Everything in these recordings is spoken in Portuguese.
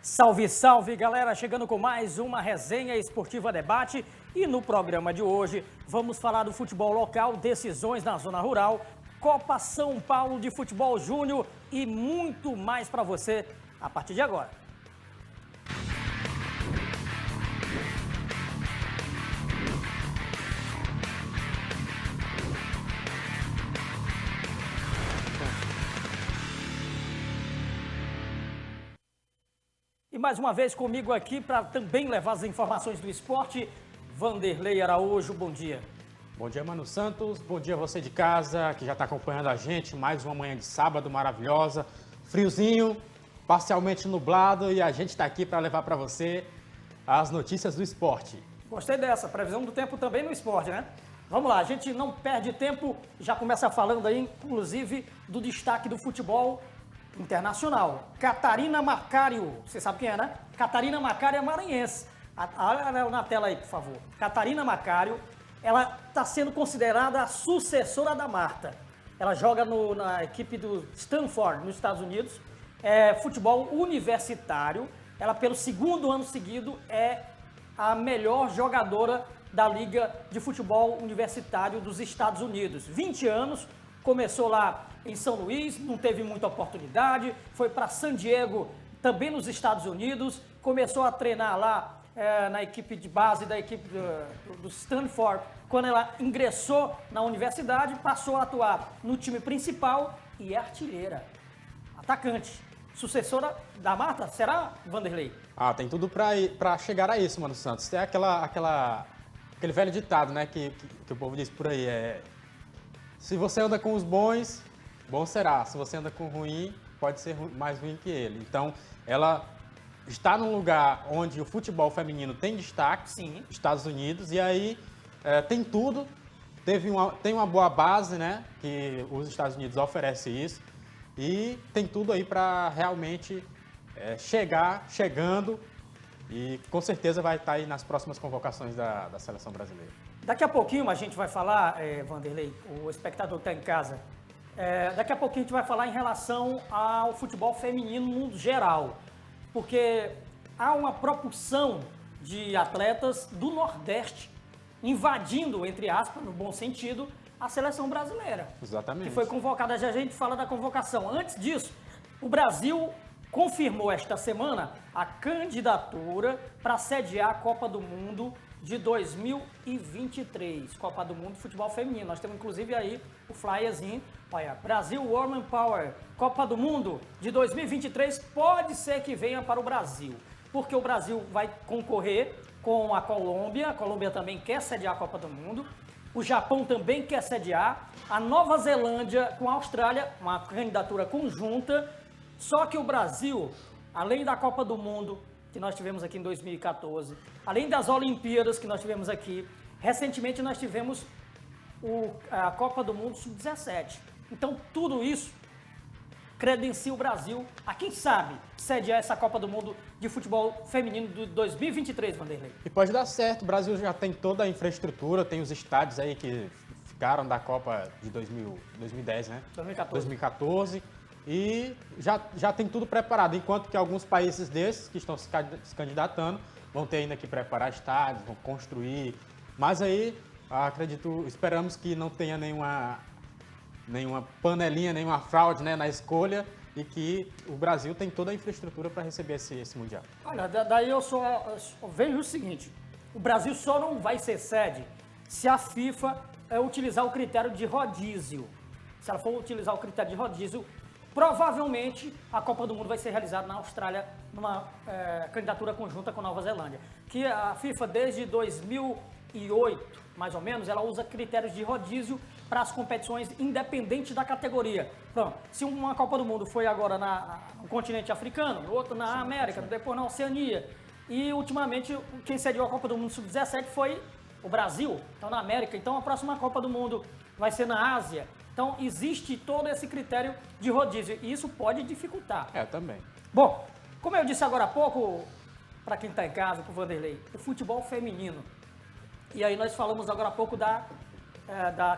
Salve, salve, galera! Chegando com mais uma resenha esportiva debate e no programa de hoje vamos falar do futebol local, decisões na zona rural, Copa São Paulo de Futebol Júnior e muito mais para você a partir de agora. E mais uma vez comigo aqui para também levar as informações do esporte, Vanderlei Araújo, bom dia. Bom dia, Mano Santos, bom dia você de casa, que já está acompanhando a gente, mais uma manhã de sábado maravilhosa, friozinho, parcialmente nublado e a gente está aqui para levar para você as notícias do esporte. Gostei dessa, previsão do tempo também no esporte, né? Vamos lá, a gente não perde tempo, já começa falando aí, inclusive, do destaque do futebol internacional. Catarina Macário, você sabe quem é, né? Catarina Macário é maranhense. Olha ela na tela aí, por favor. Catarina Macário, ela está sendo considerada a sucessora da Marta. Ela joga na equipe do Stanford, nos Estados Unidos. É futebol universitário. Ela, pelo segundo ano seguido, é a melhor jogadora da Liga de Futebol Universitário dos Estados Unidos. 20 anos, começou lá em São Luís, não teve muita oportunidade, foi para San Diego, também nos Estados Unidos, começou a treinar lá na equipe de base da equipe do Stanford. Quando ela ingressou na universidade, passou a atuar no time principal e é artilheira, atacante. Sucessora da Marta, será, Vanderlei? Tem tudo para chegar a isso, Mano Santos. Tem aquele velho ditado, né, que o povo diz por aí, se você anda com os bons, bom será. Se você anda com o ruim, pode ser mais ruim que ele. Então, ela está num lugar onde o futebol feminino tem destaque, sim, Estados Unidos, e aí tem tudo. Tem uma boa base, né, que os Estados Unidos oferecem isso, e tem tudo aí para realmente chegando, e com certeza vai estar aí nas próximas convocações da seleção brasileira. Daqui a pouquinho a gente vai falar, Vanderlei, o espectador está em casa, daqui a pouquinho a gente vai falar em relação ao futebol feminino no geral, porque há uma propulsão de atletas do Nordeste invadindo, entre aspas, no bom sentido, a seleção brasileira. Exatamente. Que foi convocada, já a gente fala da convocação. Antes disso, o Brasil confirmou esta semana a candidatura para sediar a Copa do Mundo de 2023, Copa do Mundo de Futebol Feminino. Nós temos inclusive aí o flyerzinho, olha, Brasil Women Power, Copa do Mundo de 2023, pode ser que venha para o Brasil, porque o Brasil vai concorrer com a Colômbia também quer sediar a Copa do Mundo, o Japão também quer sediar, a Nova Zelândia com a Austrália, uma candidatura conjunta, só que o Brasil, além da Copa do Mundo, que nós tivemos aqui em 2014, além das Olimpíadas que nós tivemos aqui, recentemente nós tivemos a Copa do Mundo Sub-17. Então, tudo isso credencia o Brasil a, quem sabe, sediar essa Copa do Mundo de futebol feminino de 2023, Vanderlei. E pode dar certo, o Brasil já tem toda a infraestrutura, tem os estádios aí que ficaram da Copa de 2010, né? 2014. E já tem tudo preparado, enquanto que alguns países desses que estão se candidatando vão ter ainda que preparar estádios, vão construir, mas aí esperamos que não tenha nenhuma panelinha, nenhuma fraude, né, na escolha e que o Brasil tem toda a infraestrutura para receber esse Mundial. Olha, daí eu só vejo o seguinte, o Brasil só não vai ser sede se a FIFA utilizar o critério de rodízio. Se ela for utilizar o critério de rodízio, provavelmente a Copa do Mundo vai ser realizada na Austrália, numa candidatura conjunta com a Nova Zelândia. Que a FIFA, desde 2008, mais ou menos, ela usa critérios de rodízio para as competições independente da categoria. Pronto, se uma Copa do Mundo foi agora no continente africano, outra na América, depois na Oceania, e ultimamente quem sediou a Copa do Mundo Sub-17 foi o Brasil, então na América. Então a próxima Copa do Mundo vai ser na Ásia. Então, existe todo esse critério de rodízio e isso pode dificultar. Também. Bom, como eu disse agora há pouco, para quem está em casa, para o Vanderlei, o futebol feminino. E aí nós falamos agora há pouco da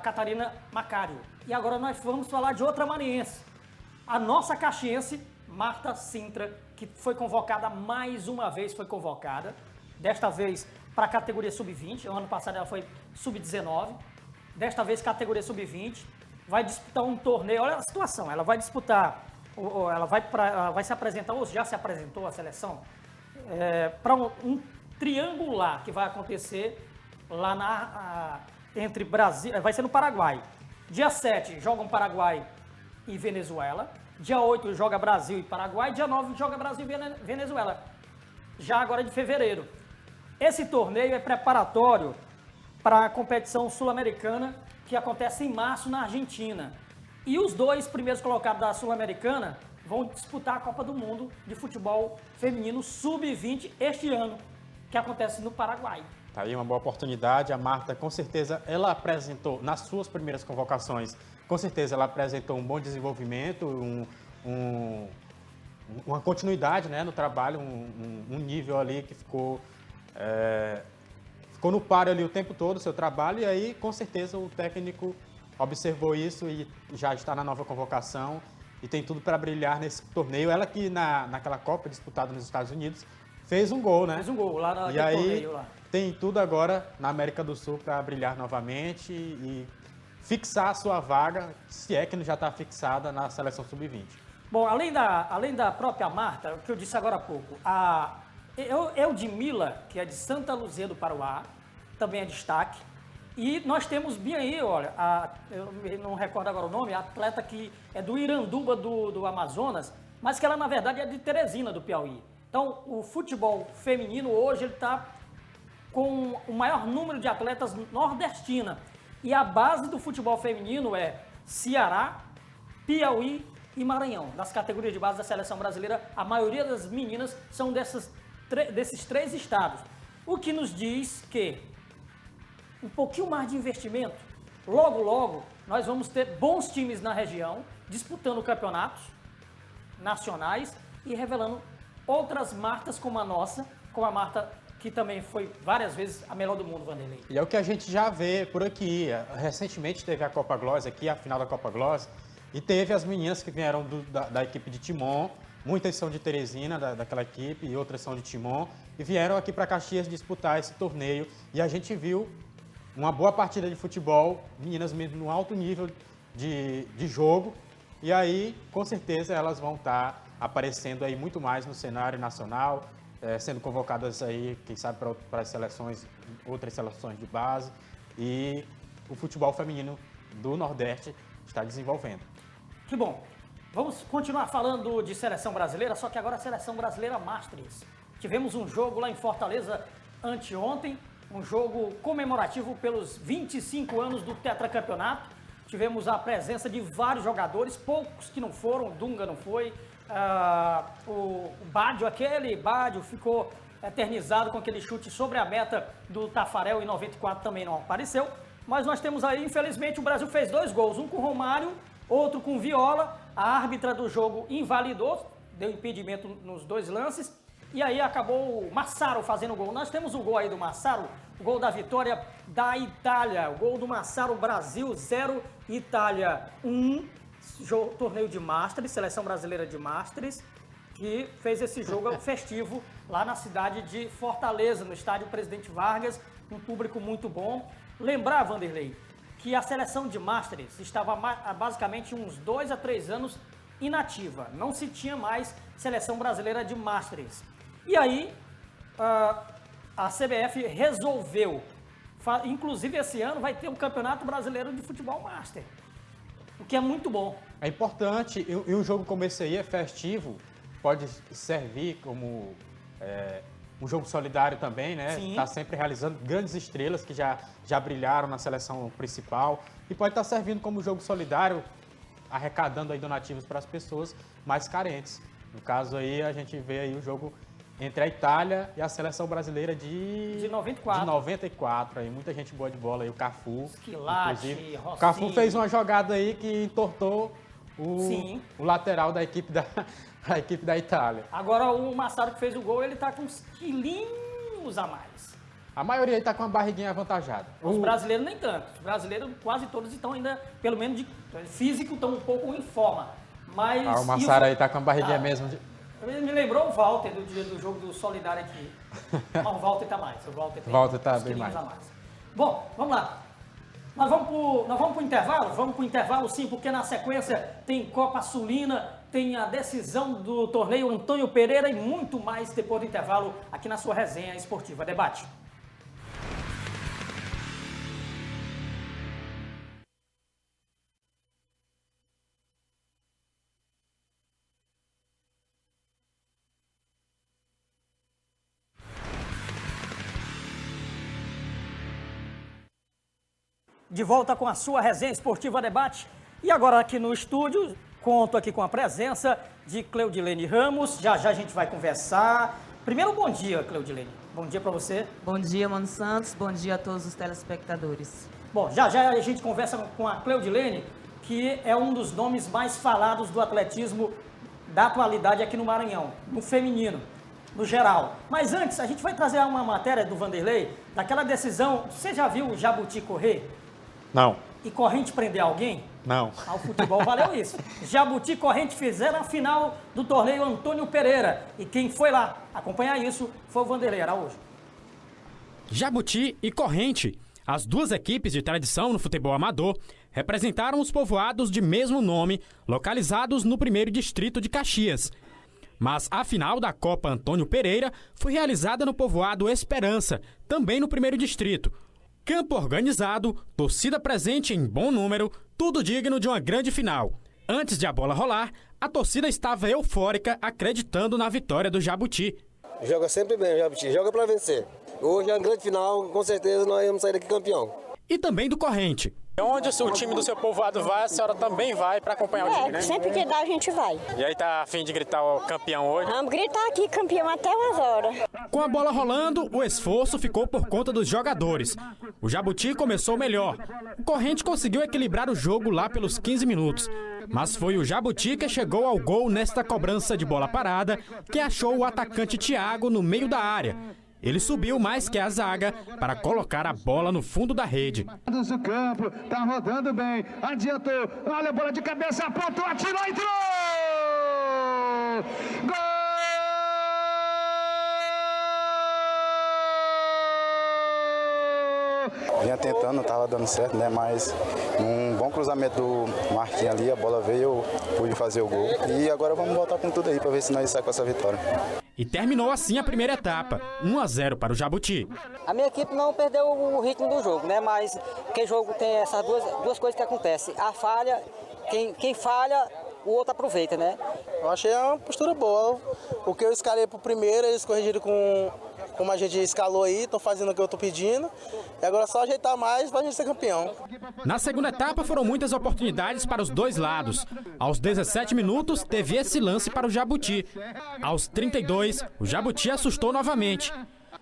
Catarina Macário. E agora nós vamos falar de outra maranhense. A nossa caxiense, Marta Sintra, que que foi convocada mais uma vez, desta vez para a categoria sub-20, ano passado ela foi sub-19, desta vez categoria sub-20, vai disputar um torneio, olha a situação, ela vai disputar, ela vai se apresentar, ou já se apresentou a seleção, para um triangular que vai acontecer lá entre Brasil, vai ser no Paraguai. Dia 7 jogam Paraguai e Venezuela, dia 8 joga Brasil e Paraguai, dia 9 joga Brasil e Venezuela, já agora de fevereiro. Esse torneio é preparatório para a competição sul-americana que acontece em março na Argentina. E os 2 primeiros colocados da Sul-Americana vão disputar a Copa do Mundo de Futebol Feminino Sub-20 este ano, que acontece no Paraguai. Tá aí uma boa oportunidade. A Marta, com certeza, ela apresentou, nas suas primeiras convocações, com certeza ela apresentou um bom desenvolvimento, uma continuidade, né, no trabalho, um nível ali que ficou no páreo ali o tempo todo, o seu trabalho, e aí, com certeza, o técnico observou isso e já está na nova convocação e tem tudo para brilhar nesse torneio. Ela que naquela Copa disputada nos Estados Unidos fez um gol, né? Fez um gol lá naquele torneio lá. Tem tudo agora na América do Sul para brilhar novamente e fixar a sua vaga, se é que já está fixada na seleção sub-20. Bom, além da própria Marta, o que eu disse agora há pouco, a Eudmila, que é de Santa Luzia do Paruá, também é destaque. E nós temos bem aí, olha, eu não recordo agora o nome, a atleta que é do Iranduba do Amazonas, mas que ela na verdade é de Teresina do Piauí. Então o futebol feminino hoje ele está com o maior número de atletas nordestina. E a base do futebol feminino é Ceará, Piauí e Maranhão. Das categorias de base da seleção brasileira, a maioria das meninas são desses 3 estados. O que nos diz que um pouquinho mais de investimento, logo, logo, nós vamos ter bons times na região, disputando campeonatos nacionais e revelando outras marcas como a nossa, como a Marta, que também foi várias vezes a melhor do mundo, Vanderlei. E é o que a gente já vê por aqui. Recentemente teve a Copa Glós aqui, a final da Copa Glós, e teve as meninas que vieram da equipe de Timon, muitas são de Teresina, daquela equipe, e outras são de Timon, e vieram aqui para Caxias disputar esse torneio, e a gente viu uma boa partida de futebol, meninas mesmo no alto nível de jogo, e aí, com certeza, elas vão estar aparecendo aí muito mais no cenário nacional, sendo convocadas aí, quem sabe, para as seleções, outras seleções de base, e o futebol feminino do Nordeste está desenvolvendo. Que bom. Vamos continuar falando de seleção brasileira, só que agora a seleção brasileira Masters. Tivemos um jogo lá em Fortaleza anteontem, um jogo comemorativo pelos 25 anos do tetracampeonato. Tivemos a presença de vários jogadores, poucos que não foram, o Dunga não foi, o Bádio ficou eternizado com aquele chute sobre a meta do Tafarel em 94, também não apareceu. Mas nós temos aí, infelizmente, o Brasil fez 2 gols, um com Romário, outro com Viola. A árbitra do jogo invalidou, deu impedimento nos 2 lances. E aí acabou o Massaro fazendo o gol. Nós temos o gol aí do Massaro, o gol da vitória da Itália. O gol do Massaro, Brasil 0, Itália 1. Torneio de Masters, seleção brasileira de Masters, que fez esse jogo festivo lá na cidade de Fortaleza, no estádio Presidente Vargas, um público muito bom. Lembrar, Vanderlei, que a seleção de Masters estava basicamente uns 2 a 3 anos inativa. Não se tinha mais seleção brasileira de Masters. E aí, a CBF resolveu, inclusive esse ano vai ter um Campeonato Brasileiro de Futebol Master, o que é muito bom. É importante, e um jogo como esse aí é festivo, pode servir como um jogo solidário também, né? Está sempre realizando grandes estrelas que já brilharam na seleção principal, e pode estar servindo como jogo solidário, arrecadando aí donativos para as pessoas mais carentes. No caso aí, a gente vê aí o jogo entre a Itália e a seleção brasileira de 94. De 94, aí muita gente boa de bola aí, o Cafu. Schilacci, Rossi. O Cafu fez uma jogada aí que entortou o lateral da equipe da Itália. Agora o Massaro que fez o gol, ele tá com uns quilinhos a mais. A maioria aí tá com uma barriguinha avantajada. Os brasileiros nem tanto. Os brasileiros quase todos estão ainda, pelo menos de físico, estão um pouco em forma. Mas o Massaro aí tá com a barriguinha mesmo. Me lembrou o Walter do dia do jogo do Solidário aqui. Mas o Walter tá mais. O Walter tá bem mais. Bom, vamos lá. Nós vamos pro intervalo? Vamos pro intervalo sim, porque na sequência tem Copa Sulina, tem a decisão do torneio Antônio Pereira e muito mais depois do intervalo aqui na sua resenha esportiva Debate. De volta com a sua resenha esportiva Debate. E agora aqui no estúdio, conto aqui com a presença de Cleudilene Ramos. Já já a gente vai conversar. Primeiro, bom dia, Cleudilene. Bom dia para você. Bom dia, Mano Santos. Bom dia a todos os telespectadores. Bom, já já a gente conversa com a Cleudilene, que é um dos nomes mais falados do atletismo da atualidade aqui no Maranhão, no feminino, no geral. Mas antes, a gente vai trazer uma matéria do Vanderlei, daquela decisão. Você já viu o Jabuti correr? Não. E corrente prender alguém? Não. Ao futebol valeu isso. Jabuti e corrente fizeram a final do torneio Antônio Pereira. E quem foi lá acompanhar isso foi o Vanderlei Araújo. Jabuti e corrente, as duas equipes de tradição no futebol amador, representaram os povoados de mesmo nome, localizados no 1º distrito de Caxias. Mas a final da Copa Antônio Pereira foi realizada no povoado Esperança, também no 1º distrito. Campo organizado, torcida presente em bom número, tudo digno de uma grande final. Antes de a bola rolar, a torcida estava eufórica, acreditando na vitória do Jabuti. Joga sempre bem o Jabuti, joga para vencer. Hoje é uma grande final, com certeza nós vamos sair daqui campeão. E também do corrente. Onde o time do seu povoado vai, a senhora também vai para acompanhar o time, né? Sempre que dá a gente vai. E aí tá a fim de gritar o campeão hoje? Vamos gritar aqui campeão até umas horas. Com a bola rolando, o esforço ficou por conta dos jogadores. O Jabuti começou melhor. O corrente conseguiu equilibrar o jogo lá pelos 15 minutos. Mas foi o Jabuti que chegou ao gol nesta cobrança de bola parada, que achou o atacante Thiago no meio da área. Ele subiu mais que a zaga para colocar a bola no fundo da rede. Do campo, tá rodando bem, adiantou, olha a bola de cabeça, apontou, atirou, entrou! Gol! Vinha tentando, não estava dando certo, né? Mas um bom cruzamento do Marquinhos ali, a bola veio, eu pude fazer o gol. E agora vamos voltar com tudo aí para ver se nós saímos com essa vitória. E terminou assim a primeira etapa, 1-0 para o Jabuti. A minha equipe não perdeu o ritmo do jogo, né? Mas porque jogo tem essas duas coisas que acontecem. A falha, quem falha, o outro aproveita, né? Eu achei uma postura boa. O que eu escalei pro primeiro, eles corrigiram como a gente escalou aí, estão fazendo o que eu tô pedindo. E agora é só ajeitar mais pra gente ser campeão. Na segunda etapa foram muitas oportunidades para os dois lados. Aos 17 minutos, teve esse lance para o Jabuti. Aos 32, o Jabuti assustou novamente.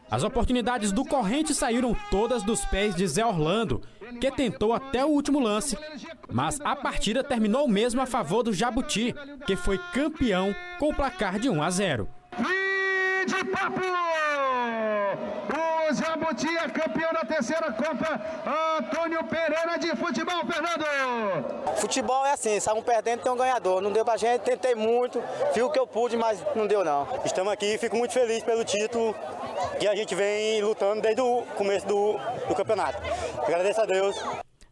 As oportunidades do corrente saíram todas dos pés de Zé Orlando, que tentou até o último lance. Mas a partida terminou mesmo a favor do Jabuti, que foi campeão com o placar de 1-0. Fim de papo! O Jabuti é campeão da terceira Copa Antônio Pereira de futebol, Fernando! Futebol é assim, sai um perdendo tem um ganhador. Não deu pra gente, tentei muito, fiz o que eu pude, mas não deu não. Estamos aqui e fico muito feliz pelo título que a gente vem lutando desde o começo do campeonato. Agradeço a Deus.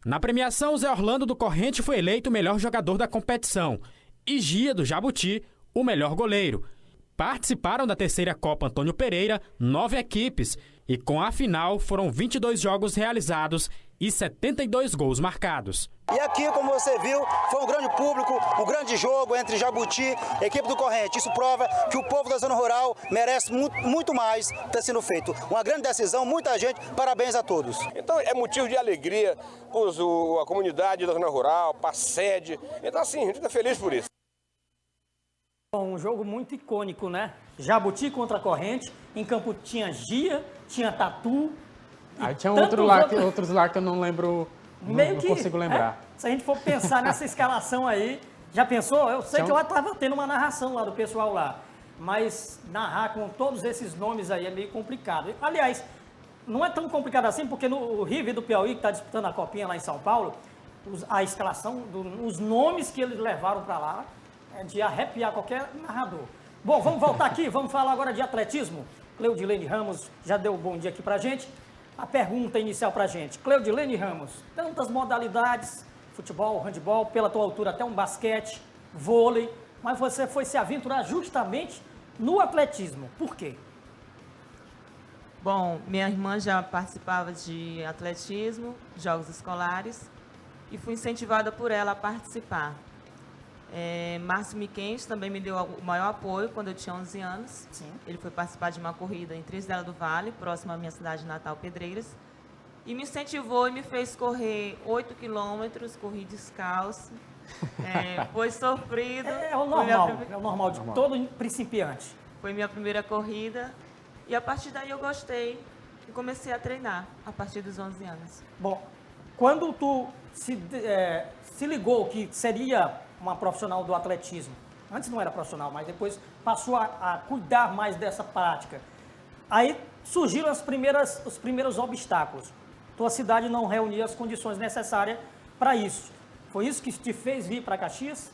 Na premiação, o Zé Orlando do Corrente foi eleito o melhor jogador da competição e Gia do Jabuti, o melhor goleiro. Participaram da terceira Copa Antônio Pereira 9 equipes e com a final foram 22 jogos realizados e 72 gols marcados. E aqui, como você viu, foi um grande público, um grande jogo entre Jabuti e equipe do Corrente. Isso prova que o povo da zona rural merece muito mais ter sido feito. Uma grande decisão, muita gente, parabéns a todos. Então é motivo de alegria para a comunidade da zona rural, para a sede. Então assim, a gente está feliz por isso. Um jogo muito icônico, né? Jabuti contra a Corrente. Em campo tinha Gia, tinha Tatu. Aí tinha outros lá que eu não lembro, não consigo lembrar. Se a gente for pensar nessa escalação aí, já pensou? Eu sei que eu estava tendo uma narração lá do pessoal lá. Mas narrar com todos esses nomes aí é meio complicado. Aliás, não é tão complicado assim, porque no River do Piauí, que está disputando a Copinha lá em São Paulo, a escalação, os nomes que eles levaram para lá, é de arrepiar qualquer narrador. Bom, vamos voltar aqui, vamos falar agora de atletismo. Cleudilene Ramos já deu um bom dia aqui pra gente. A pergunta inicial pra gente. Cleudilene Ramos, tantas modalidades, futebol, handebol, pela tua altura até um basquete, vôlei, mas você foi se aventurar justamente no atletismo. Por quê? Bom, minha irmã já participava de atletismo, jogos escolares, e fui incentivada por ela a participar. Márcio Miquens também me deu o maior apoio quando eu tinha 11 anos. Sim. Ele foi participar de uma corrida em Três Delas do Vale, próximo à minha cidade natal, Pedreiras, e me incentivou e me fez correr 8 quilômetros, corri descalço. Foi sofrido. É o normal de todo principiante. Foi minha primeira corrida e a partir daí eu gostei e comecei a treinar a partir dos 11 anos. Bom, quando tu se ligou que seria uma profissional do atletismo, antes não era profissional, mas depois passou a cuidar mais dessa prática, aí surgiram os primeiros obstáculos. Tua cidade não reunia as condições necessárias para isso. Foi isso que te fez vir para Caxias?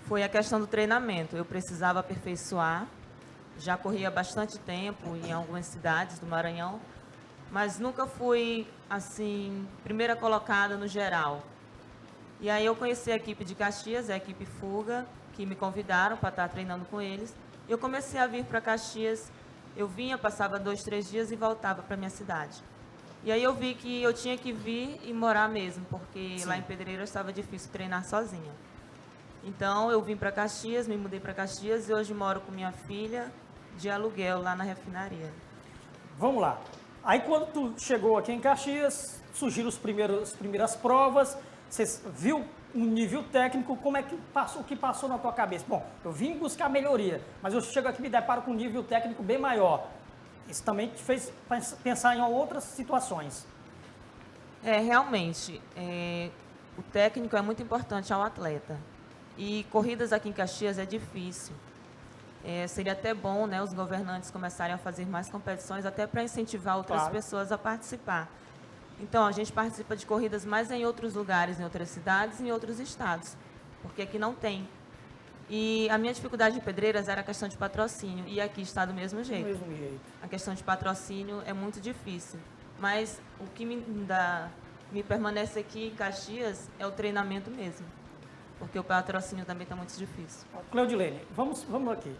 Foi a questão do treinamento. Eu precisava aperfeiçoar. Já corri há bastante tempo em algumas cidades do Maranhão, mas nunca fui, assim, primeira colocada no geral. E aí eu conheci a equipe de Caxias, a equipe Fuga, que me convidaram para estar treinando com eles. Eu comecei a vir para Caxias. Eu vinha, passava 2, 3 dias e voltava para minha cidade. E aí eu vi que eu tinha que vir e morar mesmo, porque Sim. Lá em Pedreiras estava difícil treinar sozinha. Então eu vim para Caxias, me mudei para Caxias e hoje moro com minha filha de aluguel lá na refinaria. Vamos lá. Aí quando tu chegou aqui em Caxias, surgiram as primeiras provas, você viu um nível técnico, como é que passou, o que passou na tua cabeça? Bom, eu vim buscar melhoria, mas eu chego aqui e me deparo com um nível técnico bem maior. Isso também te fez pensar em outras situações. Realmente, o técnico é muito importante ao atleta. E corridas aqui em Caxias é difícil. Seria até bom, né, os governantes começarem a fazer mais competições, até para incentivar outras pessoas a participar. Então, a gente participa de corridas mais em outros lugares, em outras cidades e em outros estados, porque aqui não tem. E a minha dificuldade em Pedreiras era a questão de patrocínio, e aqui está do mesmo jeito. Do mesmo jeito. A questão de patrocínio é muito difícil, mas o que me permanece aqui em Caxias é o treinamento mesmo, porque o patrocínio também está muito difícil. Cleudilene, vamos aqui.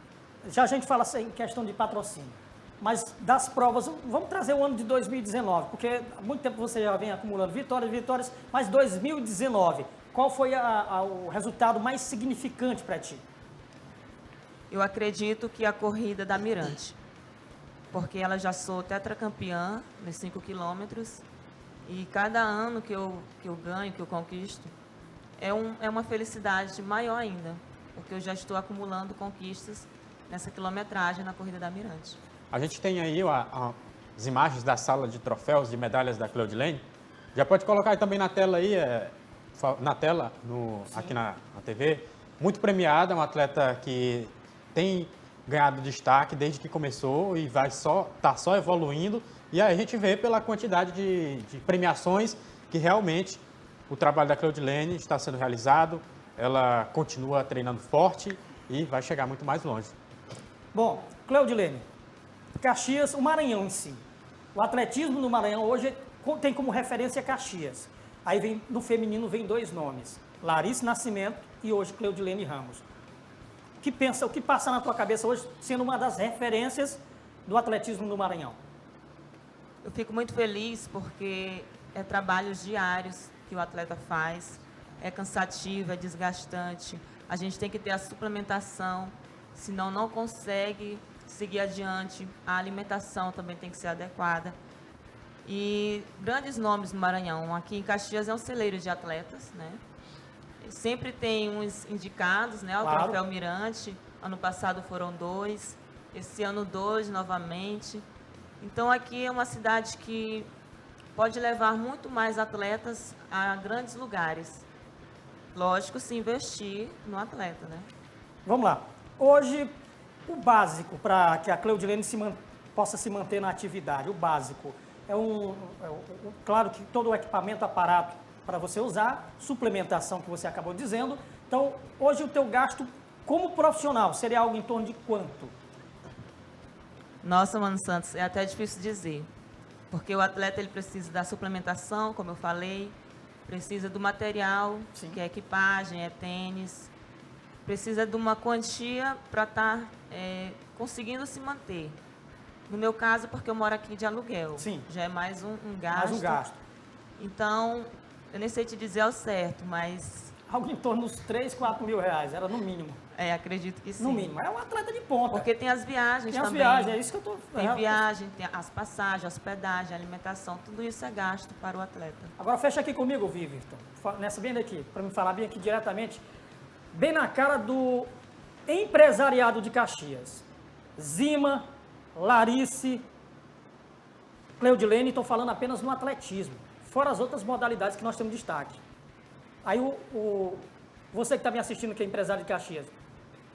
Já a gente fala em questão de patrocínio, mas das provas, vamos trazer o ano de 2019, porque há muito tempo você já vem acumulando vitórias, mas 2019, qual foi o resultado mais significante para ti? Eu acredito que a corrida da Mirante, porque ela já sou tetracampeã nos 5 quilômetros e cada ano que eu ganho, que eu conquisto, é uma felicidade maior ainda, porque eu já estou acumulando conquistas nessa quilometragem na corrida da Mirante. A gente tem aí as imagens da sala de troféus, de medalhas da Cleudilene. Já pode colocar aí também na tela aí, aqui na TV. Muito premiada, uma atleta que tem ganhado destaque desde que começou e tá só evoluindo. E aí a gente vê pela quantidade de premiações que realmente o trabalho da Cleudilene está sendo realizado. Ela continua treinando forte e vai chegar muito mais longe. Bom, Cleudilene, Caxias, o Maranhão em si. O atletismo no Maranhão hoje tem como referência Caxias. Aí no feminino vem 2 nomes, Larissa Nascimento e hoje Cleudilene Ramos. O que passa na tua cabeça hoje sendo uma das referências do atletismo no Maranhão? Eu fico muito feliz porque é trabalhos diários que o atleta faz, é cansativo, é desgastante, a gente tem que ter a suplementação, senão não consegue seguir adiante, a alimentação também tem que ser adequada. E grandes nomes no Maranhão, aqui em Caxias é um celeiro de atletas, né? Sempre tem uns indicados, né, ao Troféu Mirante, ano passado foram 2, esse ano 2 novamente. Então aqui é uma cidade que pode levar muito mais atletas a grandes lugares. Lógico, se investir no atleta, né? Vamos lá. Hoje, o básico para que a Cleudilene possa se manter na atividade, o básico, claro que todo o equipamento, aparato para você usar, suplementação que você acabou dizendo. Então, hoje o teu gasto como profissional, seria algo em torno de quanto? Nossa, Mano Santos, é até difícil dizer. Porque o atleta ele precisa da suplementação, como eu falei, precisa do material, que é equipagem, é tênis, precisa de uma quantia para estar conseguindo se manter. No meu caso, porque eu moro aqui de aluguel, já é mais um gasto. Mais um gasto. Então, eu nem sei te dizer ao certo, mas... Algo em torno dos 3, 4 mil reais, era no mínimo. Acredito que sim. No mínimo, é um atleta de ponta. Porque tem as viagens também. Tem as viagens, é isso que eu tô... Tem viagem, tem as passagens, hospedagem, alimentação, tudo isso é gasto para o atleta. Agora fecha aqui comigo, Viviton, nessa bem daqui, para me falar bem aqui diretamente, bem na cara do empresariado de Caxias. Zima, Larice, Cleudilene, estou falando apenas no atletismo, fora as outras modalidades que nós temos destaque. Aí você que está me assistindo, que é empresário de Caxias,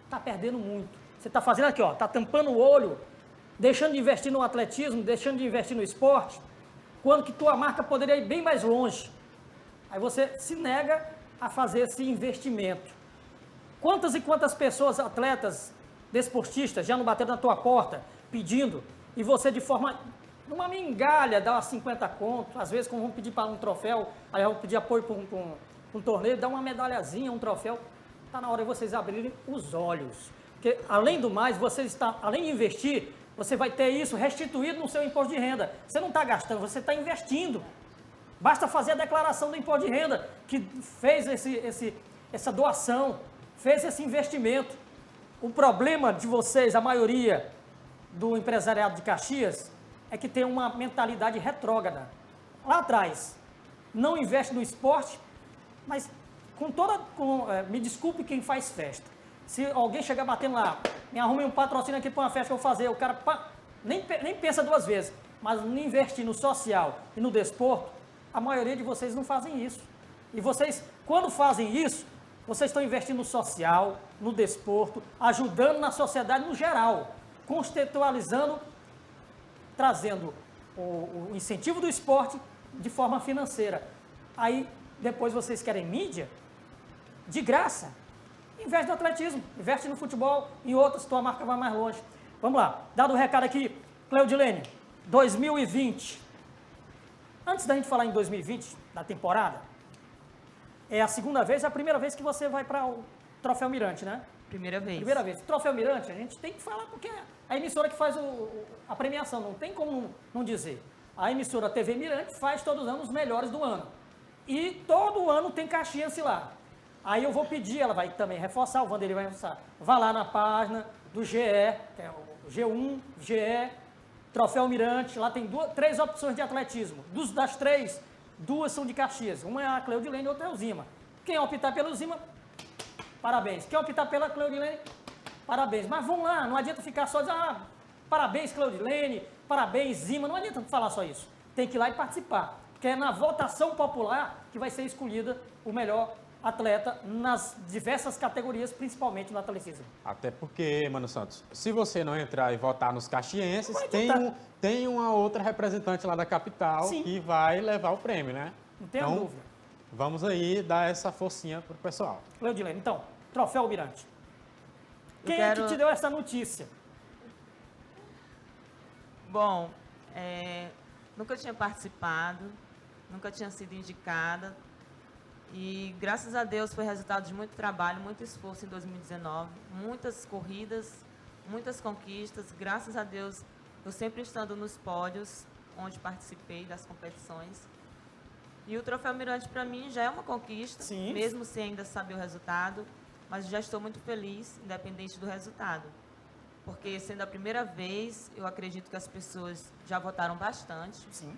está perdendo muito. Você está fazendo aqui, está tampando o olho, deixando de investir no atletismo, deixando de investir no esporte, quando que tua marca poderia ir bem mais longe. Aí você se nega a fazer esse investimento. Quantas e quantas pessoas, atletas, desportistas, já não bateram na tua porta, pedindo, e você de forma, numa migalha, dá umas 50 conto, às vezes quando vão pedir para um troféu, aí vão pedir apoio para um torneio, dá uma medalhazinha, um troféu, está na hora de vocês abrirem os olhos. Porque, além do mais, além de investir, você vai ter isso restituído no seu imposto de renda. Você não está gastando, você está investindo. Basta fazer a declaração do imposto de renda, que fez essa doação, fez esse investimento. O problema de vocês, a maioria do empresariado de Caxias, é que tem uma mentalidade retrógrada. Lá atrás, não investe no esporte, mas me desculpe quem faz festa. Se alguém chegar batendo lá, me arrume um patrocínio aqui para uma festa que eu vou fazer, o cara nem pensa duas vezes, mas não investir no social e no desporto, a maioria de vocês não fazem isso. E vocês, quando fazem isso, vocês estão investindo no social, no desporto, ajudando na sociedade no geral, contextualizando, trazendo o incentivo do esporte de forma financeira. Aí, depois vocês querem mídia, de graça, investe no atletismo, investe no futebol, em outras, tua marca vai mais longe. Vamos lá, dado o recado aqui, Cleudilene, 2020. Antes da gente falar em 2020, da temporada, é a segunda vez, é a primeira vez que você vai para o Troféu Mirante, né? Primeira vez. Primeira vez. Troféu Mirante, a gente tem que falar porque é a emissora que faz a premiação, não tem como não dizer. A emissora TV Mirante faz todos os anos os melhores do ano. E todo ano tem Caxias lá. Aí eu vou pedir, ela vai também reforçar, o Vanderlei vai reforçar. Vá lá na página do GE, que é o G1, GE, Troféu Mirante, lá tem 3 opções de atletismo. Das 3, 2 são de Caxias. Uma é a Cleudilene e outra é o Zima. Quem optar pelo Zima, parabéns. Quem optar pela Cleudilene, parabéns. Mas vamos lá, não adianta ficar só dizendo, parabéns Cleudilene, parabéns Zima, não adianta falar só isso. Tem que ir lá e participar, porque é na votação popular que vai ser escolhida o melhor atleta nas diversas categorias, principalmente no atletismo. Até porque, Mano Santos, se você não entrar e votar nos caxienses, tem uma outra representante lá da capital que vai levar o prêmio, né? Não tenha dúvida. Vamos aí dar essa forcinha pro pessoal. Cleudilene, então, Troféu Mirante. Quem é que te deu essa notícia? Bom, nunca tinha participado, nunca tinha sido indicada. E, graças a Deus, foi resultado de muito trabalho, muito esforço em 2019. Muitas corridas, muitas conquistas. Graças a Deus, eu sempre estando nos pódios, onde participei das competições. E o Troféu Mirante, para mim, já é uma conquista, mesmo sem ainda saber o resultado. Mas já estou muito feliz, independente do resultado. Porque, sendo a primeira vez, eu acredito que as pessoas já votaram bastante. Sim.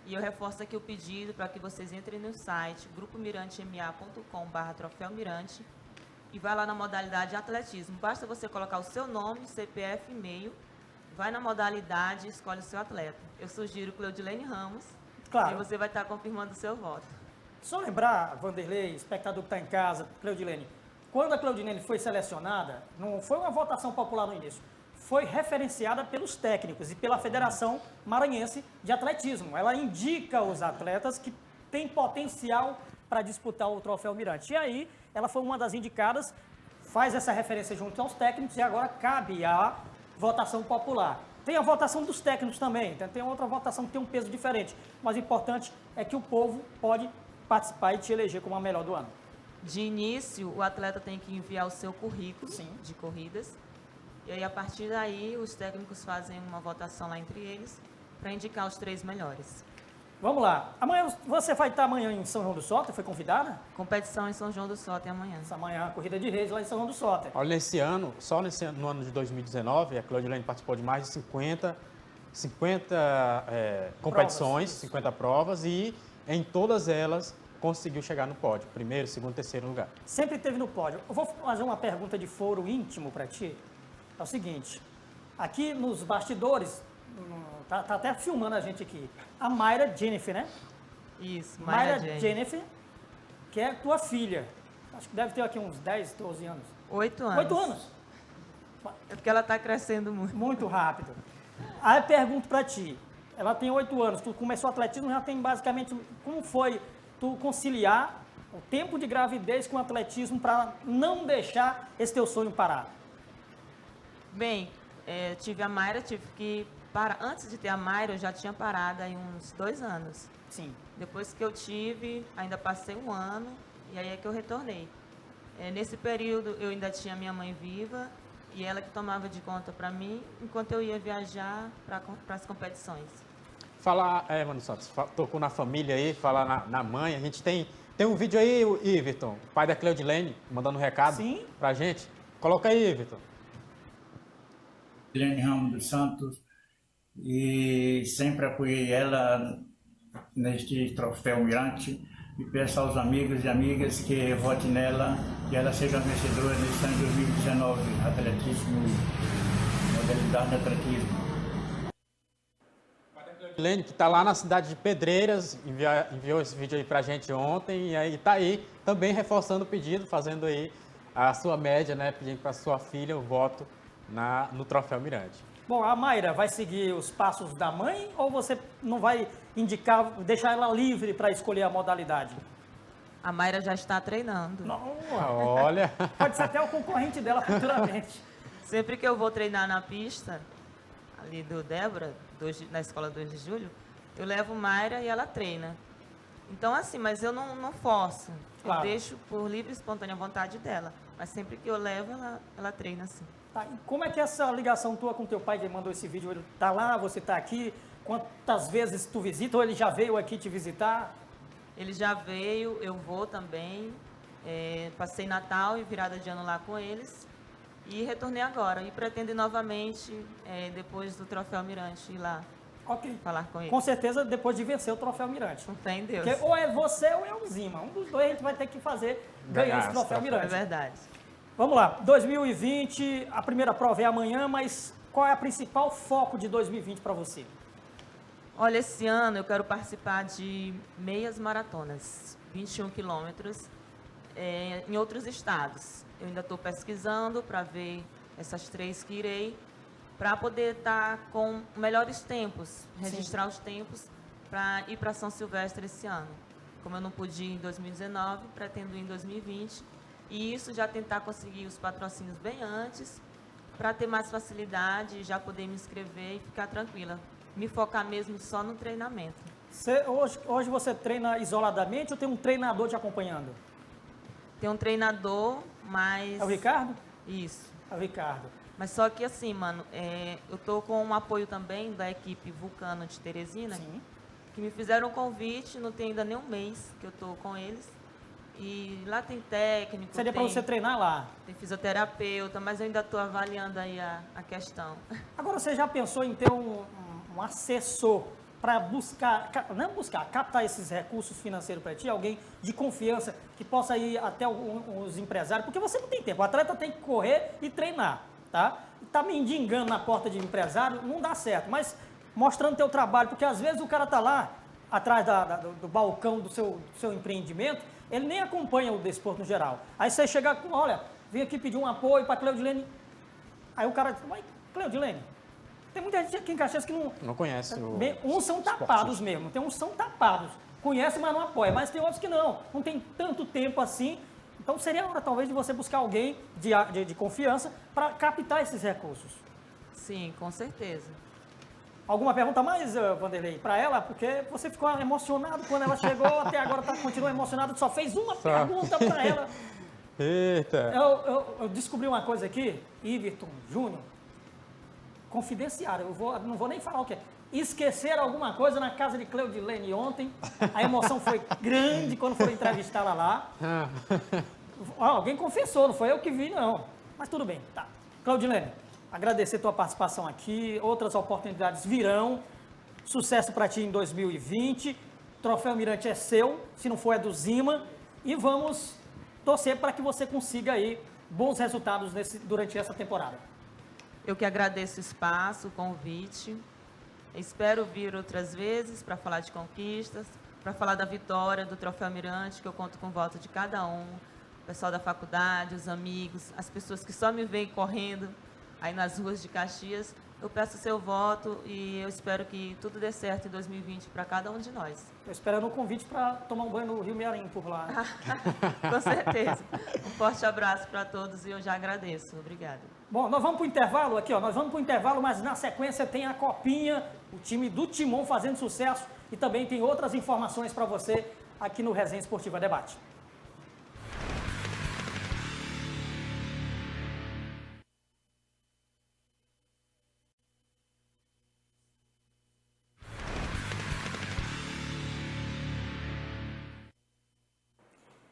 E eu reforço aqui o pedido para que vocês entrem no site grupomirantema.com/Troféu Mirante e vá lá na modalidade atletismo. Basta você colocar o seu nome, CPF, e-mail, vai na modalidade e escolhe o seu atleta. Eu sugiro Cleudilene Ramos e você vai estar confirmando o seu voto. Só lembrar, Vanderlei, espectador que está em casa, Cleudilene, quando a Cleudilene foi selecionada, não foi uma votação popular no início, foi referenciada pelos técnicos e pela Federação Maranhense de Atletismo. Ela indica os atletas que têm potencial para disputar o Troféu Mirante. E aí, ela foi uma das indicadas, faz essa referência junto aos técnicos e agora cabe a votação popular. Tem a votação dos técnicos também, tem outra votação que tem um peso diferente, mas o importante é que o povo pode participar e te eleger como a melhor do ano. De início, o atleta tem que enviar o seu currículo de corridas, e aí a partir daí os técnicos fazem uma votação lá entre eles para indicar os 3 melhores. Vamos lá. Amanhã, você vai estar amanhã em São João do Soter? Foi convidada? Competição em São João do Soter amanhã. Essa manhã, a corrida de reis lá em São João do Soter. Olha, no ano de 2019, a Claudilene participou de mais de 50 competições, 50 provas, e em todas elas conseguiu chegar no pódio. Primeiro, segundo, terceiro lugar. Sempre esteve no pódio. Eu vou fazer uma pergunta de foro íntimo para ti. É o seguinte, aqui nos bastidores, tá até filmando a gente aqui, a Mayra Jennifer, né? Isso, Mayra Jennifer, que é tua filha. Acho que deve ter aqui uns 10, 12 anos. 8 anos. 8 anos? É porque ela está crescendo muito. Muito rápido. Aí eu pergunto para ti, ela tem 8 anos, tu começou o atletismo, já tem basicamente, como foi tu conciliar o tempo de gravidez com o atletismo para não deixar esse teu sonho parar? Bem, tive a Mayra, tive que parar. Antes de ter a Mayra, eu já tinha parado aí uns 2 anos. Sim. Depois que eu tive, ainda passei 1 ano, e aí é que eu retornei. Nesse período, eu ainda tinha minha mãe viva, e ela que tomava de conta para mim, enquanto eu ia viajar para as competições. Falar, Mano Santos, tocou na família aí, falar na mãe, a gente tem um vídeo aí, Iverton, pai da Claudilene, mandando um recado pra gente. Coloca aí, Iverton. Claudilene Ramos dos Santos, e sempre apoiei ela neste troféu Mirante, e peço aos amigos e amigas que votem nela, que ela seja vencedora nesse ano de 2019, atletismo, modalidade de atletismo. Claudilene, que está lá na cidade de Pedreiras, enviou esse vídeo aí pra gente ontem, e aí tá aí também reforçando o pedido, fazendo aí a sua média, né, pedindo para sua filha o voto no troféu Mirante. Bom, a Mayra vai seguir os passos da mãe ou você não vai indicar, deixar ela livre para escolher a modalidade? A Mayra já está treinando. Não, olha! Pode ser até o concorrente dela futuramente. Sempre que eu vou treinar na pista, ali do Débora, na escola 2 de julho, eu levo Mayra e ela treina. Então, assim, mas eu não forço. Claro. Eu deixo por livre e espontânea vontade dela. Mas sempre que eu levo, ela treina assim. Tá, e como é que é essa ligação tua com teu pai que mandou esse vídeo? Ele tá lá, você tá aqui? Quantas vezes tu visita ou ele já veio aqui te visitar? Ele já veio, eu vou também. Passei Natal e virada de ano lá com eles. E retornei agora. E pretendo ir novamente, depois do Troféu Mirante, ir lá falar com ele. Com certeza, depois de vencer o Troféu Mirante. Não tem Deus. Porque ou é você ou é o Zima. Um dos dois a gente vai ter que ganhar esse Troféu Mirante. É verdade. Vamos lá, 2020, a primeira prova é amanhã, mas qual é o principal foco de 2020 para você? Olha, esse ano eu quero participar de meias maratonas, 21 quilômetros, em outros estados. Eu ainda estou pesquisando para ver essas 3 que irei, para poder estar com melhores tempos, registrar os tempos para ir para São Silvestre esse ano. Como eu não pude ir em 2019, pretendo ir em 2020. E isso já tentar conseguir os patrocínios bem antes, para ter mais facilidade, já poder me inscrever e ficar tranquila. Me focar mesmo só no treinamento. Hoje você treina isoladamente ou tem um treinador te acompanhando? Tem um treinador, mas... É o Ricardo? Isso. É o Ricardo. Mas só que assim, mano, eu tô com um apoio também da equipe Vulcano de Teresina, que me fizeram um convite, não tem ainda nem um mês que eu tô com eles. E lá tem técnico. Seria para você treinar lá? Tem fisioterapeuta, mas eu ainda estou avaliando aí a questão. Agora, você já pensou em ter um assessor para captar esses recursos financeiros para ti? Alguém de confiança que possa ir até os empresários? Porque você não tem tempo. O atleta tem que correr e treinar, tá? Tá mendigando na porta de empresário, não dá certo. Mas mostrando teu trabalho, porque às vezes o cara tá lá, atrás do balcão do seu empreendimento, ele nem acompanha o desporto no geral. Aí você chega com, olha, vim aqui pedir um apoio para Claudilene. Aí o cara diz, mas Claudilene, tem muita gente aqui em Caxias que não conhece. Uns são tapados mesmo, tem uns que são tapados. Conhece, mas não apoia. Mas tem outros que não tem tanto tempo assim Então seria a hora talvez de você buscar alguém de confiança para captar esses recursos. Sim, com certeza. Alguma pergunta mais, Vanderlei, para ela? Porque você ficou emocionado quando ela chegou, até agora continua emocionado, só fez uma pergunta para ela. Eita! Eu descobri uma coisa aqui, Iverton Júnior, confidenciário, não vou nem falar o que é. Esqueceram alguma coisa na casa de Cleudilene ontem, a emoção foi grande quando foram entrevistá-la lá. Alguém confessou, não foi eu que vi, não. Mas tudo bem, tá. Cleudilene, agradecer tua participação aqui, outras oportunidades virão, sucesso para ti em 2020, Troféu Mirante é seu, se não for é do Zima, e vamos torcer para que você consiga aí bons resultados durante essa temporada. Eu que agradeço o espaço, o convite. Espero vir outras vezes para falar de conquistas, para falar da vitória, do Troféu Mirante, que eu conto com o voto de cada um, o pessoal da faculdade, os amigos, as pessoas que só me veem correndo aí nas ruas de Caxias. Eu peço o seu voto e eu espero que tudo dê certo em 2020 para cada um de nós. Estou esperando o convite para tomar um banho no Rio Mearim por lá. Com certeza. Um forte abraço para todos e eu já agradeço. Obrigada. Bom, nós vamos para o intervalo aqui, ó. Nós vamos para o intervalo, mas na sequência tem a Copinha, o time do Timon fazendo sucesso e também tem outras informações para você aqui no Resenha Esportiva Debate.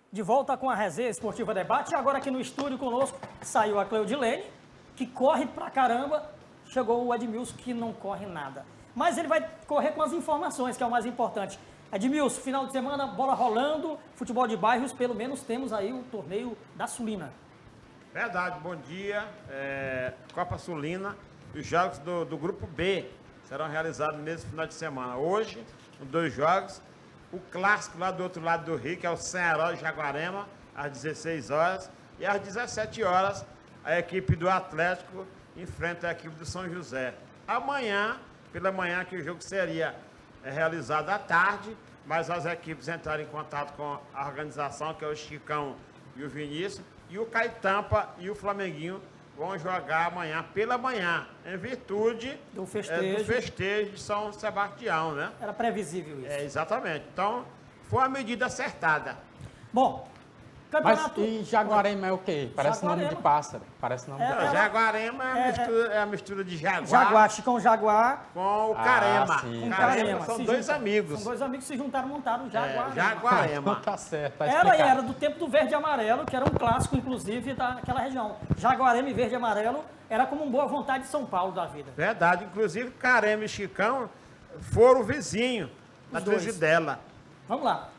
De volta com a Resenha Esportiva Debate. E agora aqui no estúdio conosco saiu a Cleudilene, que corre pra caramba. Chegou o Edmilson, que não corre nada. Mas ele vai correr com as informações, que é o mais importante. Edmilson, final de semana, bola rolando, futebol de bairros, pelo menos temos aí o torneio da Sulina. Verdade, bom dia. Copa Sulina, os jogos do Grupo B serão realizados nesse final de semana. Hoje, 2 jogos. O clássico lá do outro lado do Rio, que é o Sem-Herói Jaguarema, às 16 horas. E às 17 horas, a equipe do Atlético enfrenta a equipe do São José. Amanhã, pela manhã, que o jogo seria realizado à tarde, mas as equipes entraram em contato com a organização, que é o Chicão e o Vinícius, e o Caitampa e o Flamenguinho vão jogar amanhã pela manhã, em virtude do festejo de São Sebastião, né? Era previsível isso. Exatamente. Então, foi uma medida acertada. Bom, campeonato... Mas e Jaguarema é o quê? Parece Jaguarema. Nome de pássaro. Parece nome de pássaro. Jaguarema é a mistura de jaguar. Jaguar, Chicão Jaguar. Com o Carema. Com Carema. São dois amigos. São 2 amigos que se juntaram e montaram o Jaguarema. Jaguarema. Tá certo, tá era do tempo do verde e amarelo, que era um clássico, inclusive, daquela região. Jaguarema e verde e amarelo era como um boa vontade de São Paulo da vida. Verdade. Inclusive, Carema e Chicão foram vizinhos na Trigidela. Vamos lá.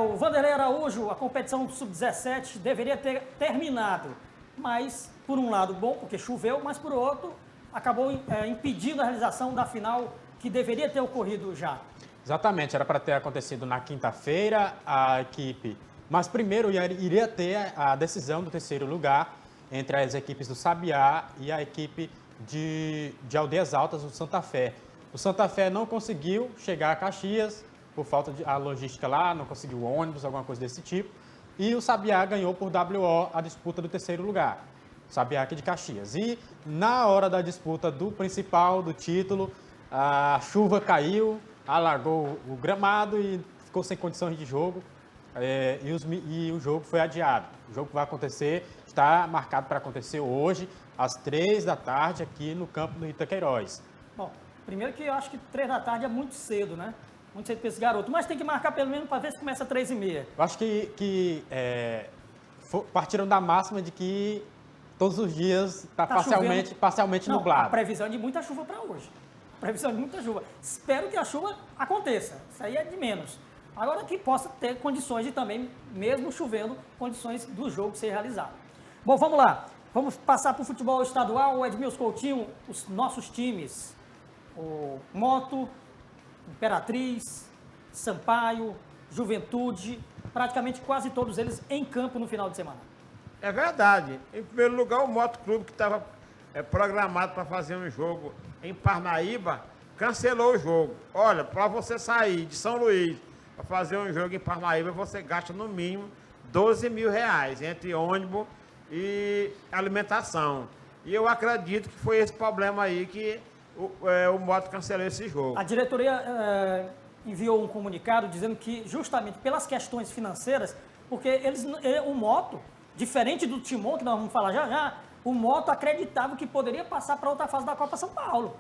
O Vanderlei Araújo, a competição sub-17 deveria ter terminado, mas por um lado bom, porque choveu, mas por outro acabou impedindo a realização da final que deveria ter ocorrido já. Exatamente, era para ter acontecido na quinta-feira a equipe, mas primeiro iria ter a decisão do 3º lugar entre as equipes do Sabiá e a equipe de Aldeias Altas, do Santa Fé. O Santa Fé não conseguiu chegar a Caxias, por falta de logística lá, não conseguiu ônibus, alguma coisa desse tipo. E o Sabiá ganhou por WO a disputa do 3º lugar. Sabiá aqui de Caxias. E na hora da disputa do principal, do título, a chuva caiu, alagou o gramado e ficou sem condições de jogo. E o jogo foi adiado. O jogo vai acontecer, está marcado para acontecer hoje, às 3 da tarde, aqui no campo do Itaqueiroz. Bom, primeiro que eu acho que 3 da tarde é muito cedo, né? Muito cedo para esse garoto, mas tem que marcar pelo menos para ver se começa às 3h30. Eu acho que partiram da máxima de que todos os dias está parcialmente nublado. A previsão é de muita chuva para hoje. Previsão de muita chuva. Espero que a chuva aconteça. Isso aí é de menos. Agora que possa ter condições de também, mesmo chovendo, condições do jogo ser realizado. Bom, vamos lá. Vamos passar para o futebol estadual. O Edmilson Coutinho, os nossos times. O Moto, Imperatriz, Sampaio, Juventude, praticamente quase todos eles em campo no final de semana. É verdade. Em primeiro lugar, o Moto Clube, que estava programado para fazer um jogo em Parnaíba, cancelou o jogo. Olha, para você sair de São Luís para fazer um jogo em Parnaíba, você gasta no mínimo 12 mil reais, entre ônibus e alimentação. E eu acredito que foi esse problema aí que o Moto cancelou esse jogo. A diretoria enviou um comunicado dizendo que justamente pelas questões financeiras, porque o Moto, diferente do Timon, que nós vamos falar já, o Moto acreditava que poderia passar para outra fase da Copa São Paulo.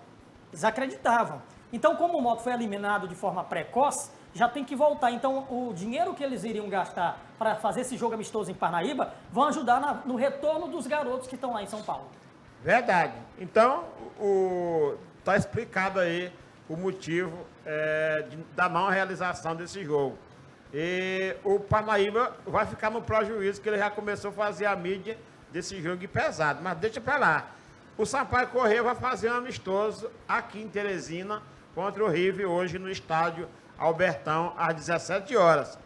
Eles acreditavam. Então, como o Moto foi eliminado de forma precoce, já tem que voltar. Então, o dinheiro que eles iriam gastar para fazer esse jogo amistoso em Parnaíba vão ajudar no retorno dos garotos que estão lá em São Paulo. Verdade. Então, está explicado aí o motivo da não realização desse jogo. E o Parnaíba vai ficar no prejuízo, que ele já começou a fazer a mídia desse jogo pesado. Mas deixa para lá. O Sampaio Corrêa vai fazer um amistoso aqui em Teresina contra o River hoje no estádio Albertão às 17 horas.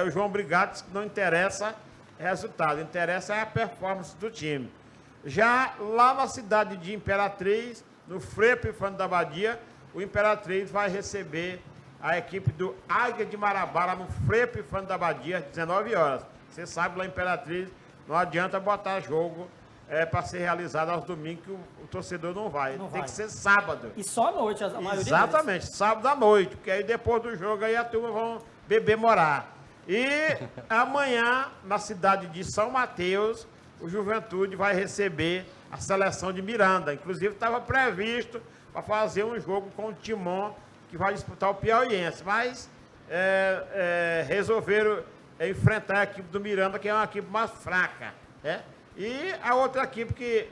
O João Brigado disse que não interessa resultado, interessa a performance do time. Já lá na cidade de Imperatriz, no Frei Epifânio da Abadia, o Imperatriz vai receber a equipe do Águia de Marabá lá no Frei Epifânio da Abadia às 19 horas. Você sabe, lá em Imperatriz, não adianta botar jogo para ser realizado aos domingos, que o torcedor não vai. Tem que ser sábado. E só à noite, a maioria Exatamente, deles. Sábado à noite, porque aí depois do jogo aí a turma vão beber morar. E amanhã, na cidade de São Mateus, o Juventude vai receber a seleção de Miranda. Inclusive, estava previsto para fazer um jogo com o Timon, que vai disputar o Piauiense, mas resolveram enfrentar a equipe do Miranda, que é uma equipe mais fraca. E a outra equipe que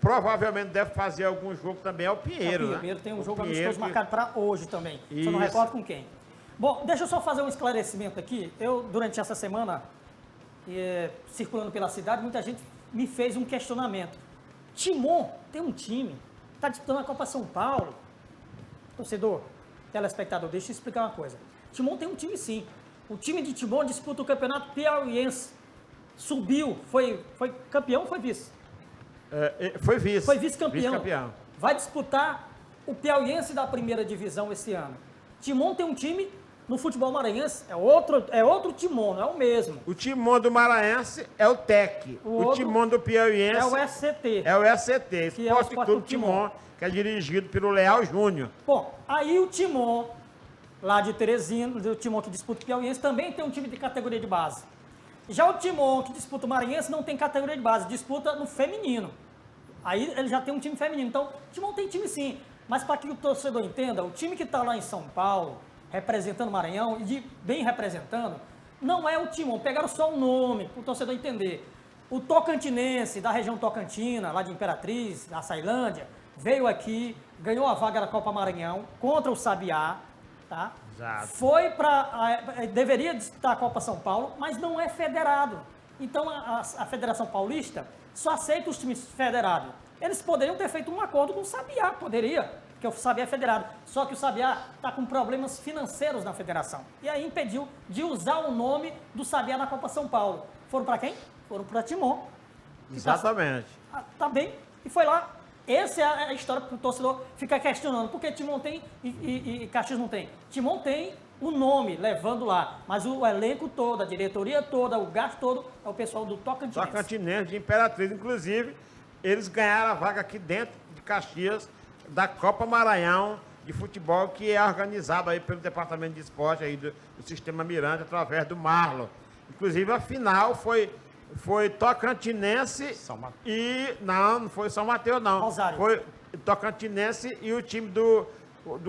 provavelmente deve fazer algum jogo também é o Pinheiro. O Pinheiro tem um jogo amistoso marcado para hoje também. Só não recordo com quem. Bom, deixa eu só fazer um esclarecimento aqui. Eu, durante essa semana, circulando pela cidade, muita gente me fez um questionamento. Timon tem um time, está disputando a Copa São Paulo. Torcedor, telespectador, deixa eu explicar uma coisa. Timon tem um time sim. O time de Timon disputa o Campeonato Piauiense. Subiu, foi campeão ou foi vice? Foi vice. Foi vice-campeão. Vice-campeão. Vai disputar o Piauiense da primeira divisão esse ano. Timon tem um time no futebol maranhense, é outro Timon, não é o mesmo. O Timon do Maranhense é o TEC. O Timon do Piauiense é o SCT. É o SCT, Esporte Clube Timon, que é dirigido pelo Leal Júnior. Bom, aí o Timon, lá de Teresina, o Timon que disputa o Piauiense, também tem um time de categoria de base. Já o Timon, que disputa o Maranhense, não tem categoria de base, disputa no feminino. Aí ele já tem um time feminino. Então, o Timon tem time sim. Mas para que o torcedor entenda, o time que está lá em São Paulo, representando o Maranhão, e bem representando, não é o Timon. Pegaram só o nome, para o torcedor entender. O Tocantinense, da região Tocantina, lá de Imperatriz, da Açailândia, veio aqui, ganhou a vaga da Copa Maranhão contra o Sabiá, tá? Exato. Foi deveria disputar a Copa São Paulo, mas não é federado. Então a Federação Paulista só aceita os times federados. Eles poderiam ter feito um acordo com o Sabiá, poderia, porque o Sabiá é federado. Só que o Sabiá está com problemas financeiros na federação. E aí impediu de usar o nome do Sabiá na Copa São Paulo. Foram para quem? Foram para Timon. Exatamente. Tá bem, e foi lá. Essa é a história que o torcedor fica questionando. Por que Timon tem e Caxias não tem? Timon tem o nome levando lá, mas o elenco todo, a diretoria toda, o gasto todo, é o pessoal do Tocantinense. Tocantinense de Imperatriz, inclusive, eles ganharam a vaga aqui dentro de Caxias da Copa Maranhão de futebol, que é organizado aí pelo Departamento de Esporte aí do Sistema Miranda, através do Marlon. Inclusive, a final foi Tocantinense e... Não foi São Mateus, não. Rosário. Foi Tocantinense e o time do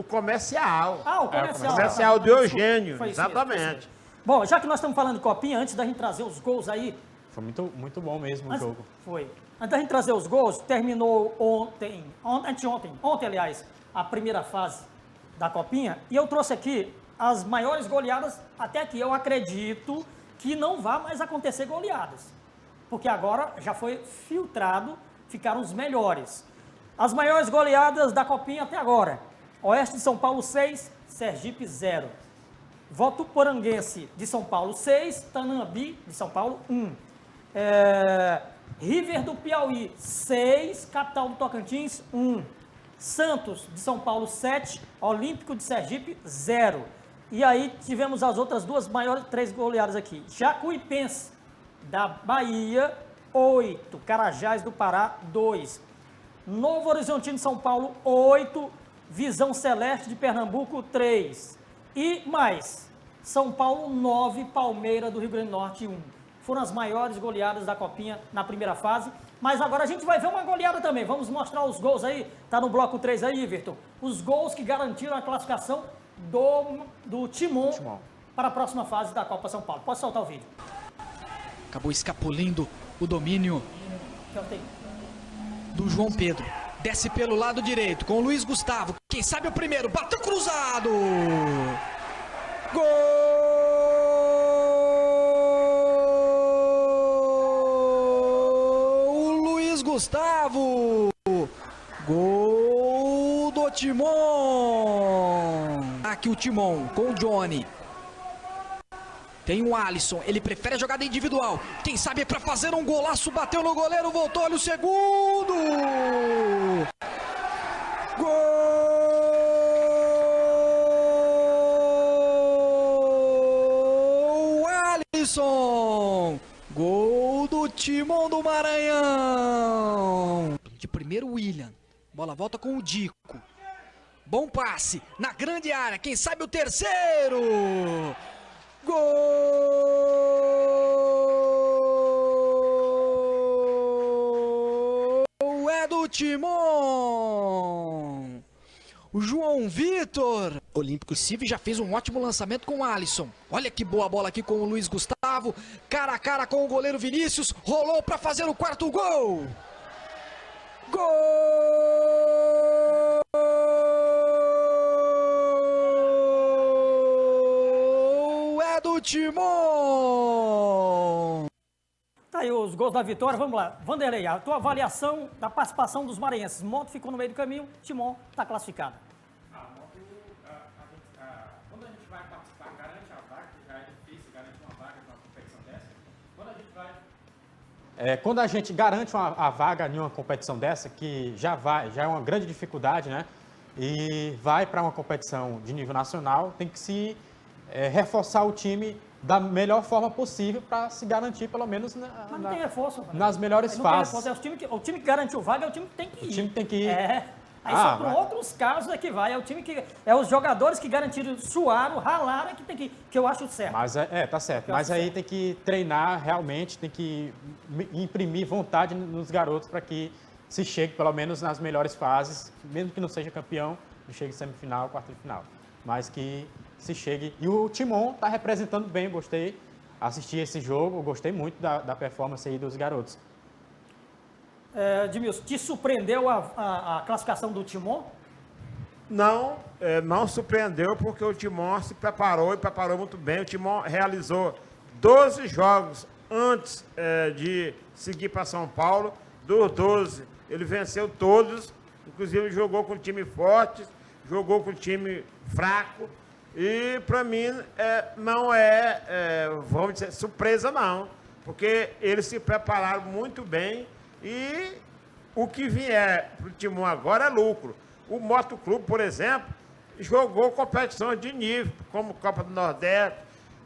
Comercial. O Comercial. Comercial do Eugênio, foi exatamente. Isso. Bom, já que nós estamos falando de copinha, antes da gente trazer os gols aí... Foi muito bom mesmo o jogo. Foi. Antes da gente trazer os gols, terminou ontem, aliás, a primeira fase da copinha, e eu trouxe aqui as maiores goleadas até aqui. Eu acredito que não vai mais acontecer goleadas, porque agora já foi filtrado, ficaram os melhores. As maiores goleadas da copinha até agora: Oeste de São Paulo 6, Sergipe 0. Votuporanguense de São Paulo 6, Tanambi de São Paulo 1. River do Piauí 6, Capital do Tocantins 1. Santos de São Paulo 7, Olímpico de Sergipe 0. E aí tivemos as outras duas maiores, 3 goleadas aqui. Jacuipense da Bahia, 8. Carajás do Pará, 2. Novo Horizontino de São Paulo, 8. Visão Celeste de Pernambuco, 3. E mais, São Paulo, 9. Palmeiras do Rio Grande do Norte, 1. Foram as maiores goleadas da Copinha na primeira fase. Mas agora a gente vai ver uma goleada também. Vamos mostrar os gols aí. Tá no bloco 3 aí, Everton. Os gols que garantiram a classificação do Timon para a próxima fase da Copa São Paulo. Pode soltar o vídeo. Acabou escapulindo o domínio do João Pedro. Desce pelo lado direito com o Luiz Gustavo. Quem sabe o primeiro. Bateu cruzado. Gol! Luiz Gustavo. Gol do Timon. Aqui o Timon com o Johnny. Tem o Alisson, ele prefere a jogada individual. Quem sabe é para fazer um golaço, bateu no goleiro, voltou, olha o segundo! Gol! Alisson! Gol do Timon do Maranhão! De primeiro, William. Bola volta com o Dico. Bom passe, na grande área, quem sabe o terceiro! Gol é do Timon. O João Vitor, Olímpico Civi, já fez um ótimo lançamento com o Alisson. Olha que boa bola aqui com o Luiz Gustavo. Cara a cara com o goleiro Vinícius. Rolou para fazer o quarto gol. Gol do Timon. Tá aí os gols da vitória, vamos lá. Vanderlei, a tua avaliação da participação dos maranhenses. Moto ficou no meio do caminho, Timon está classificado. Quando a gente vai participar, garante a vaga, que já é difícil garantir uma vaga numa competição dessa. Quando a gente garante a vaga em uma competição dessa, que já é uma grande dificuldade, né? E vai para uma competição de nível nacional, tem que se reforçar o time da melhor forma possível para se garantir, pelo menos, Mas não tem reforço, nas melhores fases. O time que garantiu vaga é o time que tem que ir. O time tem que ir. Aí só para outros casos é que vai. É o time que. É os jogadores que garantiram, suaram, ralaram, que tem que ir. Que eu acho certo. Mas tá certo. Mas aí tem que treinar realmente, tem que imprimir vontade nos garotos para que se chegue, pelo menos, nas melhores fases, mesmo que não seja campeão, que chegue semifinal, quarta de final. Mas que se chegue. E o Timon está representando bem, gostei. Assisti esse jogo, gostei muito da performance aí dos garotos. Edmilson, te surpreendeu a classificação do Timon? Não, não surpreendeu porque o Timon se preparou e preparou muito bem. O Timon realizou 12 jogos antes de seguir para São Paulo. Dos 12, ele venceu todos, inclusive jogou com time forte, jogou com time fraco. E para mim não vamos dizer, surpresa não, porque eles se prepararam muito bem e o que vier para o Timon agora é lucro. O Motoclube, por exemplo, jogou competições de nível, como Copa do Nordeste,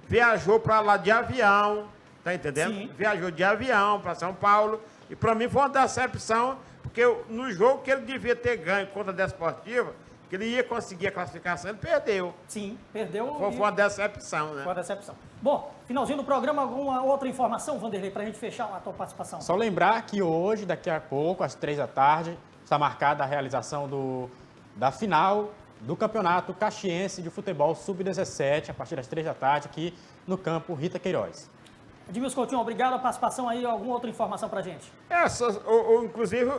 viajou para lá de avião, tá entendendo? Sim. Viajou de avião para São Paulo e para mim foi uma decepção, porque no jogo que ele devia ter ganho contra a Desportiva, que ele ia conseguir a classificação, ele perdeu. Sim, perdeu. Foi uma decepção, né? Foi uma decepção. Bom, finalzinho do programa, alguma outra informação, Vanderlei, para a gente fechar a tua participação? Só lembrar que hoje, daqui a pouco, às 3 da tarde, está marcada a realização da final do Campeonato Caxiense de Futebol Sub-17, a partir das 3 da tarde, aqui no campo Rita Queiroz. Edmilson Coutinho, obrigado. A participação aí, alguma outra informação para a gente? Inclusive,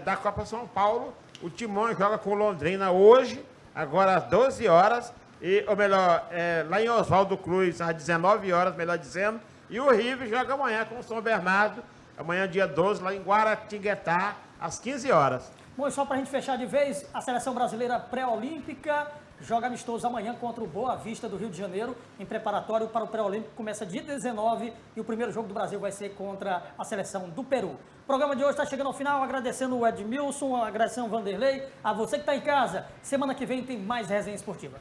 da Copa São Paulo, o Timon joga com Londrina hoje, agora às 12 horas, ou melhor, lá em Oswaldo Cruz, às 19 horas, melhor dizendo, e o River joga amanhã com o São Bernardo, amanhã dia 12, lá em Guaratinguetá, às 15 horas. Bom, e só para a gente fechar de vez, a seleção brasileira pré-olímpica joga amistoso amanhã contra o Boa Vista do Rio de Janeiro, em preparatório para o pré-olímpico, começa dia 19 e o primeiro jogo do Brasil vai ser contra a seleção do Peru. O programa de hoje está chegando ao final, agradecendo o Edmilson, agradecendo o Vanderlei, a você que está em casa. Semana que vem tem mais resenha esportiva.